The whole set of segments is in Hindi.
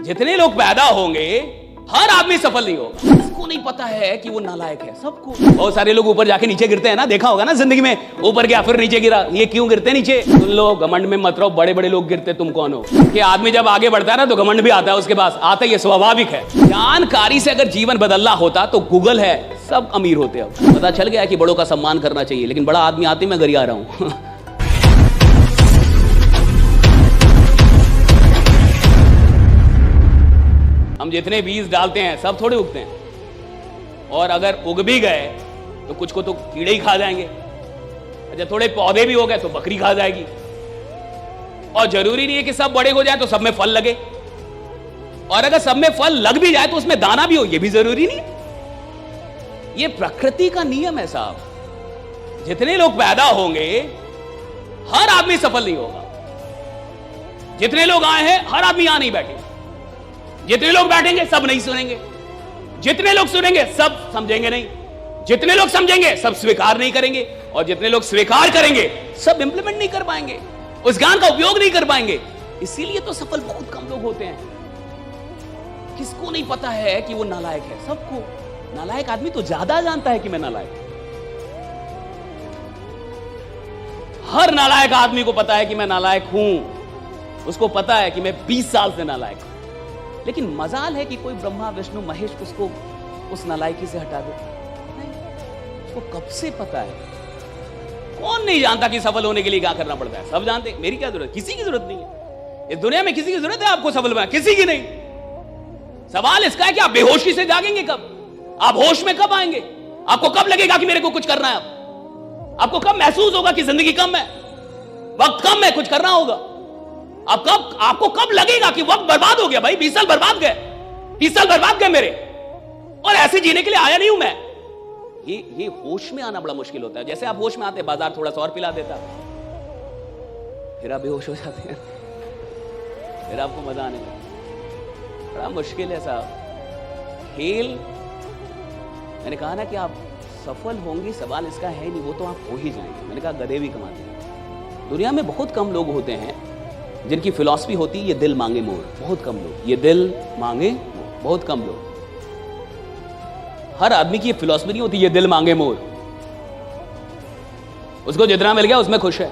जितने लोग पैदा होंगे हर आदमी सफल नहीं होगा। इसको नहीं पता है कि वो नालायक है। सबको बहुत सारे लोग ऊपर जाके नीचे गिरते हैं ना, देखा होगा ना जिंदगी में, ऊपर गया फिर नीचे गिरा। ये क्यों गिरते नीचे? सुन लो, घमंड में मत रहो, बड़े बड़े लोग गिरते, तुम कौन हो? कि आदमी जब आगे बढ़ता है ना तो घमंड भी आता है उसके पास, आता है, ये स्वाभाविक है। जानकारी से अगर जीवन बदलना होता तो गूगल है, सब अमीर होते। अब पता चल गया कि बड़ों का सम्मान करना चाहिए, लेकिन बड़ा आदमी आते मैं गरिया रहा हूं। हम जितने बीज डालते हैं सब थोड़े उगते हैं, और अगर उग भी गए तो कुछ को तो कीड़े ही खा जाएंगे। अच्छा, थोड़े पौधे भी हो गए तो बकरी खा जाएगी। और जरूरी नहीं है कि सब बड़े हो जाए तो सब में फल लगे, और अगर सब में फल लग भी जाए तो उसमें दाना भी हो, ये भी जरूरी नहीं। ये प्रकृति का नियम है साहब। जितने लोग पैदा होंगे हर आदमी सफल नहीं होगा। जितने लोग आए हैं हर आदमी यहां नहीं बैठे। जितने लोग बैठेंगे सब नहीं सुनेंगे, जितने लोग सुनेंगे सब समझेंगे नहीं, जितने लोग समझेंगे सब स्वीकार नहीं करेंगे, और जितने लोग स्वीकार करेंगे सब इंप्लीमेंट नहीं कर पाएंगे, उस ज्ञान का उपयोग नहीं कर पाएंगे। इसीलिए तो सफल बहुत कम लोग होते हैं। किसको नहीं पता है कि वो नालायक है? सबको। नालायक आदमी तो ज्यादा जानता है कि मैं नालायक। हर नालायक आदमी को पता है कि मैं नालायक हूं। उसको पता है कि मैं 20 साल से नालायक हूं, लेकिन मजाल है कि कोई ब्रह्मा विष्णु महेश उसको उस नालायकी से हटा दे। नहीं, उसको कब से पता है। कौन नहीं जानता कि सफल होने के लिए क्या करना पड़ता है? सब जानते हैं। मेरी क्या जरूरत? किसी की जरूरत नहीं है। इस दुनिया में किसी की जरूरत है आपको सफल बनाने? किसी की नहीं। सवाल इसका है कि आप बेहोशी से जागेंगे कब? आप होश में कब आएंगे? आपको कब लगेगा कि मेरे को कुछ करना है? आपको कब महसूस होगा कि जिंदगी कम है, वक्त कम है, कुछ करना होगा? आपको कब लगेगा कि वक्त बर्बाद हो गया? भाई 20 साल बर्बाद गए, 30 साल बर्बाद गए मेरे, और ऐसे जीने के लिए आया नहीं हूं मैं। ये होश में आना बड़ा मुश्किल होता है। जैसे आप होश में आते, बाजार थोड़ा सा और पिला देता, फिर आप बेहोश हो जाते हैं, फिर आपको मजा आने लगता। बड़ा मुश्किल है साहब खेल। मैंने कहा ना कि आप सफल होंगे, सवाल इसका है नहीं, वो तो आप हो ही जाएंगे। मैंने कहा गधे भी कमाते हैं। दुनिया में बहुत कम लोग होते हैं जिनकी फिलॉसफी होती है ये दिल मांगे मोर। बहुत कम लोग, ये दिल मांगे मोर, बहुत कम लोग। हर आदमी की ये फिलॉसफी नहीं होती ये दिल मांगे मोर। उसको जितना मिल गया उसमें खुश है।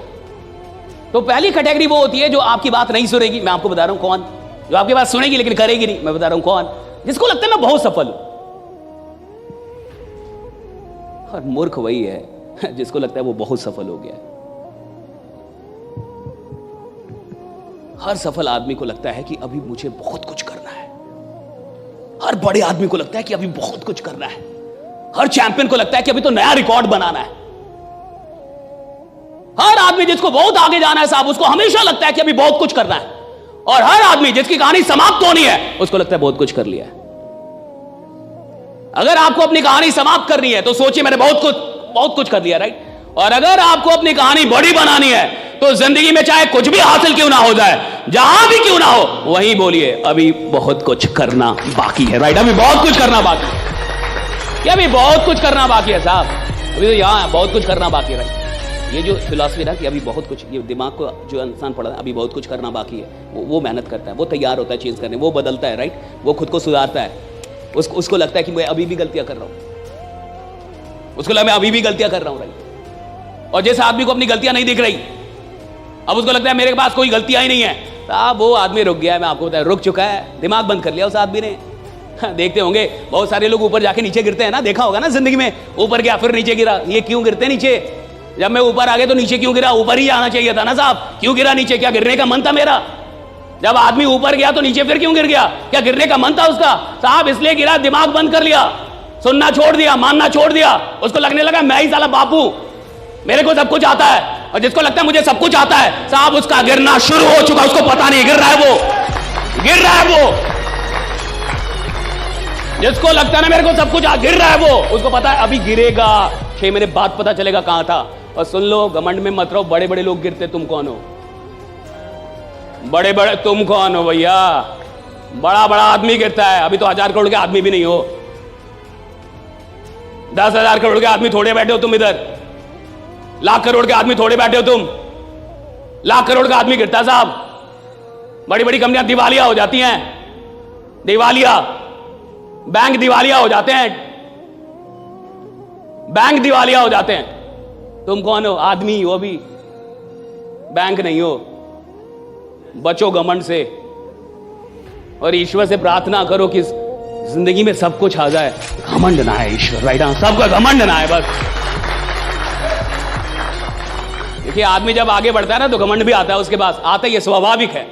तो पहली कैटेगरी वो होती है जो आपकी बात नहीं सुनेगी। मैं आपको बता रहा हूं कौन। जो आपकी बात सुनेगी लेकिन करेगी नहीं। मैं बता रहा हूं कौन। जिसको लगता है मैं बहुत सफल हूं। और मूर्ख वही है जिसको लगता है वो बहुत सफल हो गया है। हर सफल आदमी को लगता है कि अभी मुझे बहुत कुछ करना है। हर बड़े आदमी को लगता है कि अभी बहुत कुछ करना है। हर चैंपियन को लगता है कि अभी तो नया रिकॉर्ड बनाना है। हर आदमी जिसको बहुत आगे जाना है साहब, उसको हमेशा लगता है कि अभी बहुत कुछ करना है। और हर आदमी जिसकी कहानी समाप्त होनी है उसको लगता है बहुत कुछ कर लिया है। अगर आपको अपनी कहानी समाप्त करनी है तो सोचिए मैंने बहुत कुछ कर लिया, राइट। और अगर आपको अपनी कहानी बड़ी बनानी है तो जिंदगी में चाहे कुछ भी हासिल क्यों ना हो जाए, जहां भी क्यों ना हो, वहीं बोलिए अभी बहुत कुछ करना बाकी है, राइट। अभी बहुत कुछ करना बाकी है। अभी बहुत कुछ करना बाकी है साहब। अभी तो यहां बहुत कुछ करना बाकी है, राइट। ये जो फिलॉसफी ना कि अभी बहुत कुछ, ये दिमाग को जो इंसान पढ़ा अभी बहुत कुछ करना बाकी है, वो मेहनत करता है, वो तैयार होता है चेंज करने, वो बदलता है, राइट। वो खुद को सुधारता है। उसको लगता है कि मैं अभी भी गलतियां कर रहा हूं। उसको लगता है मैं अभी भी गलतियां कर रहा हूं, राइट। और जिस आदमी को अपनी गलतियां नहीं दिख रही, अब उसको लगता है मेरे पास कोई गलतियां ही नहीं है, साहब वो आदमी रुक गया है। मैं आपको बताया रुक चुका है। दिमाग बंद कर लिया उस आदमी ने। देखते होंगे बहुत सारे लोग ऊपर जाके नीचे गिरते हैं ना, देखा होगा ना जिंदगी में, ऊपर गया फिर नीचे गिरा। ये क्यों गिरते नीचे? जब मैं ऊपर आ गया तो नीचे क्यों गिरा? ऊपर ही आना चाहिए था ना साहब। क्यों गिरा नीचे? क्या गिरने का मन था मेरा? जब आदमी ऊपर गया तो नीचे फिर क्यों गिर गया? क्या गिरने का मन था उसका? साहब इसलिए गिरा, दिमाग बंद कर लिया, सुनना छोड़ दिया, मानना छोड़ दिया। उसको लगने लगा मैं ही साला बापू, मेरे को सब कुछ आता है। और जिसको लगता है मुझे सब कुछ आता है साहब, उसका गिरना शुरू हो चुका। उसको पता नहीं गिर रहा है वो, गिर रहा है वो। जिसको लगता है ना मेरे को सब कुछ गिर रहा है वो, उसको पता है अभी गिरेगा, 6 महीने बाद पता चलेगा कहां था। और सुन लो, घमंड में मत रहो, बड़े बड़े लोग गिरते, तुम कौन हो? बड़े बड़े तुम कौन हो भैया? बड़ा बड़ा आदमी गिरता है, अभी तो 1000 करोड़ के आदमी भी नहीं हो। 10,000 करोड़ के आदमी थोड़े बैठे हो तुम इधर, लाख करोड़ के आदमी थोड़े बैठे हो तुम। लाख करोड़ का आदमी गिरता है साहब। बड़ी बड़ी कंपनियां दिवालिया हो जाती हैं, दिवालिया, बैंक दिवालिया हो जाते हैं, बैंक दिवालिया हो जाते हैं। तुम कौन हो? आदमी, वो भी बैंक नहीं हो। बचो घमंड से और ईश्वर से प्रार्थना करो कि जिंदगी में सब कुछ आ जाए, घमंड ना है ईश्वर, राइट? सबका घमंड ना है बस। देखिए, आदमी जब आगे बढ़ता है ना तो घमंड भी आता है उसके पास, आता ही है, स्वाभाविक है,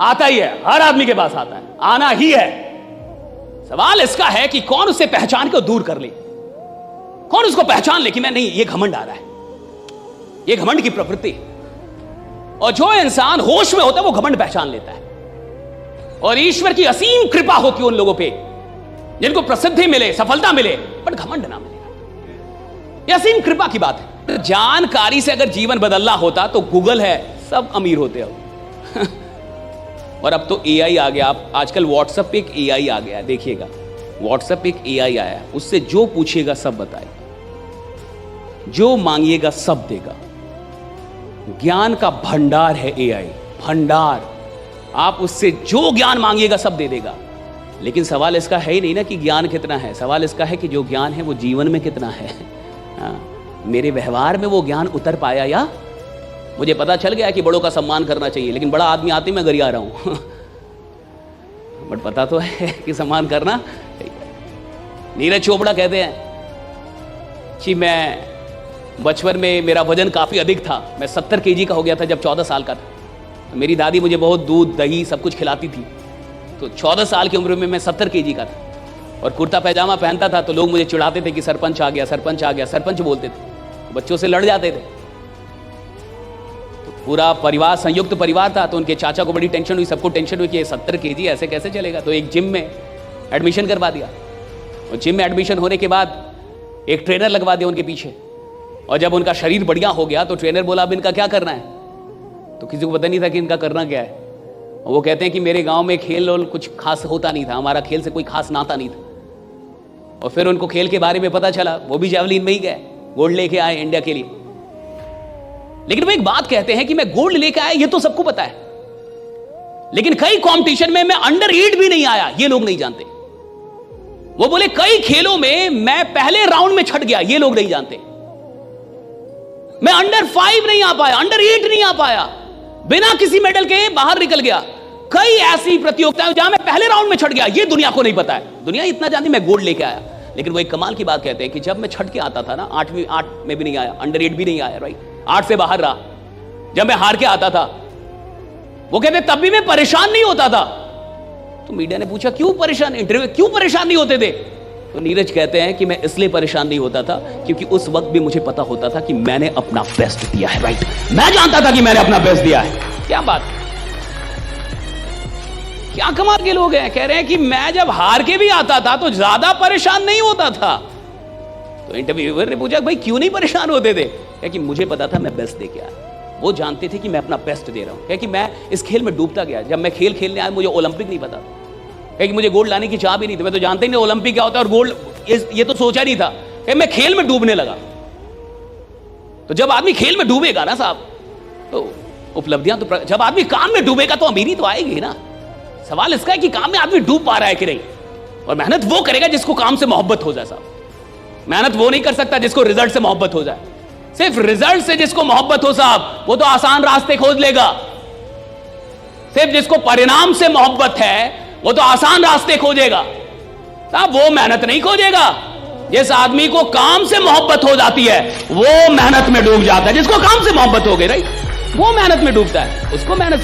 आता ही है, हर आदमी के पास आता है, आना ही है। सवाल इसका है कि कौन उसे पहचान को दूर कर ले, कौन उसको पहचान ले कि मैं नहीं, ये घमंड आ रहा है, ये घमंड की प्रवृत्ति। और जो इंसान होश में होता है वो घमंड पहचान लेता है। और ईश्वर की असीम कृपा होती है उन लोगों पे जिनको प्रसिद्धि मिले, सफलता मिले, बट घमंड ना मिले। ये असीम कृपा की बात है। जानकारी से अगर जीवन बदलना होता तो गूगल है, सब अमीर होते अब। और अब तो एआई आ गया। आप आजकल व्हाट्सएप पे एक एआई आ गया है, देखिएगा, व्हाट्सएप पे एक एआई आया है, उससे जो पूछिएगा सब बताएगा, जो मांगिएगा सब देगा। ज्ञान का भंडार है एआई, भंडार। आप उससे जो ज्ञान मांगिएगा सब दे देगा। लेकिन सवाल इसका है ही नहीं ना कि ज्ञान कितना है, सवाल इसका है कि जो ज्ञान है वो जीवन में कितना है। मेरे व्यवहार में वो ज्ञान उतर पाया, या मुझे पता चल गया कि बड़ों का सम्मान करना चाहिए, लेकिन बड़ा आदमी आते मैं गरिया रहा हूं। बट पता तो है कि सम्मान करना। नीरज चोपड़ा कहते हैं कि मैं बचपन में मेरा वजन काफी अधिक था, मैं 70 केजी का हो गया था जब 14 साल का था। तो मेरी दादी मुझे बहुत दूध दही सब कुछ खिलाती थी। तो 14 साल की उम्र में मैं 70 केजी का था और कुर्ता पैजामा पहनता था। तो लोग मुझे चिढ़ाते थे कि सरपंच आ गया, सरपंच आ गया, सरपंच बोलते थे, बच्चों से लड़ जाते थे। तो पूरा परिवार, संयुक्त परिवार था, तो उनके चाचा को बड़ी टेंशन हुई, सबको टेंशन हुई कि 70 केजी ऐसे कैसे चलेगा। तो एक जिम में एडमिशन करवा दिया और जिम में एडमिशन होने के बाद एक ट्रेनर लगवा दिया उनके पीछे। और जब उनका शरीर बढ़िया हो गया तो ट्रेनर बोला अब इनका क्या करना है। तो किसी को पता नहीं था कि इनका करना क्या है। और वो कहते हैं कि मेरे गांव में खेल और कुछ खास होता नहीं था, हमारा खेल से कोई खास नाता नहीं था। और फिर उनको खेल के बारे में पता चला, वो भी जैवलिन में ही गए, गोल्ड लेके आए इंडिया के लिए। लेकिन वो एक बात कहते हैं कि मैं गोल्ड लेके आया, ये तो सबको पता है, लेकिन कई कॉम्पिटिशन में मैं अंडर 8 भी नहीं आया, ये लोग नहीं जानते। वो बोले कई खेलों में मैं पहले राउंड में छट गया, ये लोग नहीं जानते। मैं अंडर 5 नहीं आ पाया, अंडर 8 नहीं आ पाया, बिना किसी मेडल के बाहर निकल गया। कई ऐसी प्रतियोगिताएं जहां मैं पहले राउंड में छट गया, ये दुनिया को नहीं पता है। दुनिया इतना जानती मैं गोल्ड लेके आया। लेकिन वो एक कमाल की बात कहते हैं कि जब मैं छट के आता था ना, 8 में भी नहीं आया, अंडर 8 भी नहीं आया, राइट, 8 से बाहर रहा। जब मैं हार के आता था, वो कहते तब भी मैं परेशान नहीं होता था। तो मीडिया ने पूछा क्यों परेशान, इंटरव्यू क्यों परेशान नहीं होते थे। तो नीरज कहते हैं कि मैं इसलिए परेशान नहीं होता था क्योंकि उस वक्त भी मुझे पता होता था कि मैंने अपना बेस्ट दिया है, राइट, मैं जानता था कि मैंने अपना बेस्ट दिया है। क्या बात, क्या कमाल के लोग हैं। कह रहे हैं कि मैं जब हार के भी आता था तो ज्यादा परेशान नहीं होता था। तो इंटरव्यूअर ने पूछा भाई क्यों नहीं परेशान होते थे। क्या कि मुझे पता था मैं बेस्ट दे के आया, वो जानते थे कि मैं अपना बेस्ट दे रहा हूं। क्या कि मैं इस खेल में डूबता गया। जब मैं खेल खेलने आया मुझे ओलंपिक नहीं पता, कि मुझे गोल्ड लाने की चाह भी नहीं थी, मैं तो जानते ही नहीं ओलंपिक क्या होता है और गोल्ड, ये तो सोचा नहीं था। कि मैं खेल में डूबने लगा। तो जब आदमी खेल में डूबेगा ना साहब, तो उपलब्धियां तो, जब आदमी काम में डूबेगा तो अमीरी तो आएगी ना। सवाल इसका है कि काम में आदमी डूब पा रहा है कि नहीं। और मेहनत वो करेगा जिसको काम से मोहब्बत हो जाए साहब। मेहनत वो नहीं कर सकता जिसको रिजल्ट से मोहब्बत हो जाए। सिर्फ रिजल्ट से जिसको मोहब्बत हो साहब, वो तो आसान रास्ते खोज लेगा। सिर्फ जिसको परिणाम से मोहब्बत है वो तो आसान रास्ते खोजेगा साहब, वो मेहनत नहीं खोजेगा। जिस आदमी को काम से मोहब्बत हो जाती है वो मेहनत में डूब जाता है। जिसको काम से मोहब्बत हो गई, राइट, वो मेहनत में डूबता है, उसको मेहनत से